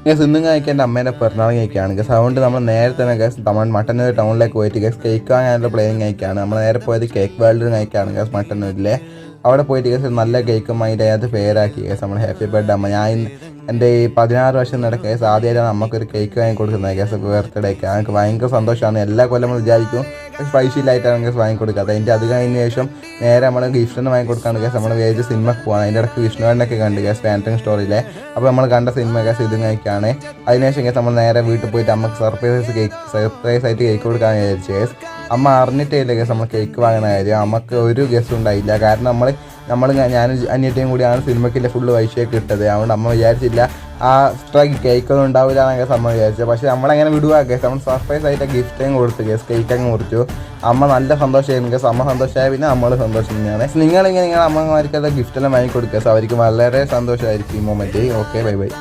Guess ഇന്നും കഴിക്കാൻ എൻ്റെ അമ്മേൻ്റെ പിറന്നാൾ കഴിക്കുകയാണ് ഗസ്. അതുകൊണ്ട് നമ്മൾ നേരെ തന്നെ ഗസ് മട്ടന്നൂർ ടൗണിലേക്ക് പോയിട്ട് ഗസ് കേക്ക് വാങ്ങാനുള്ള പ്ലെയിൻ കഴിക്കുകയാണ്. നമ്മൾ നേരെ പോയത് കേക്ക് വേൾഡിൽ കഴിക്കുകയാണ് ഗസ് മട്ടന്നൂരിലെ. അവിടെ പോയിട്ട് ഗസ് നല്ല കേക്കും അതിൻ്റെ അതിനകത്ത് പേരാക്കി ഗസ് നമ്മൾ ഹാപ്പി ബർത്ത്ഡേ അമ്മ. ഞാൻ എൻ്റെ ഈ 16 വർഷം നടക്കുക ഗസ് ആദ്യമായിട്ടാണ് നമുക്കൊരു കേക്ക് വാങ്ങി കൊടുക്കുന്നത് ഗസ് ബർത്ത്ഡേക്ക്. ഞങ്ങൾക്ക് ഭയങ്കര സന്തോഷമാണ്. എല്ലാ കൊല്ലം നമ്മൾ വിചാരിക്കും പൈസ ഇല്ലായിട്ടാണ് ഗസ് വാങ്ങിക്കൊടുക്കാത്തത്. അതിൻ്റെ അത് കഴിഞ്ഞ ശേഷം നേരെ നമ്മൾ ഗിഫ്റ്റിന് വാങ്ങിക്കൊടുക്കാണ് ഗസ്. നമ്മൾ വേജ് സിനിമക്ക് പോകാൻ അതിൻ്റെ ഇടയ്ക്ക് വിഷ്ണുവേട്ടനൊക്കെ കണ്ട് ഗസ് ഫാൻറ്റം സ്റ്റോറിയിലെ. അപ്പോൾ നമ്മൾ കണ്ട സിനിമ ഗസ് ഇതും കഴിക്കുകയാണ്. അതിനുശേഷം ഗസ് നമ്മൾ നേരെ വീട്ടിൽ പോയിട്ട് അമ്മക്ക് സർപ്രൈസ് ആയിട്ട് കേക്ക് കൊടുക്കാൻ വിചാരിച്ചു ഗസ്. അമ്മ അറിഞ്ഞിട്ടേ ഇല്ല ഗസ് നമ്മൾ കേക്ക് വാങ്ങുന്ന കാര്യം. അമ്മക്ക് ഒരു ഗസ് ഉണ്ടായില്ല. കാരണം ഞാനും അനിയത്തിയും കൂടിയാണ് സിനിമയ്ക്കില്ല ഫുള്ള് പൈസയൊക്കെ ഇട്ടത്. അതുകൊണ്ട് അമ്മ വിചാരിച്ചില്ല ആ എക്സ്ട്രാ കേക്കൊന്നും ഉണ്ടാവില്ല എന്നൊക്കെ അമ്മ വിചാരിച്ചത്. പക്ഷേ നമ്മളങ്ങനെ വിടുക ഗസ്. നമ്മൾ സർപ്രൈസ് ആയിട്ട് ഗിഫ്റ്റും കൊടുത്തു ഗസ്. കേക്കൊക്കെ മുറിച്ചു. അമ്മ നല്ല സന്തോഷമായിരുന്നു ഗസ്. അമ്മ സന്തോഷമായ പിന്നെ നമ്മൾ സന്തോഷം തന്നെയാണ്. നിങ്ങളിങ്ങനെ നിങ്ങളുടെ അമ്മമാർക്കെല്ലാം ഗിഫ്റ്റെല്ലാം വാങ്ങി കൊടുക്കുക. അവർക്ക് വളരെ സന്തോഷമായിരിക്കും ഈ മൊമെൻറ്റ്. Okay, bye bye.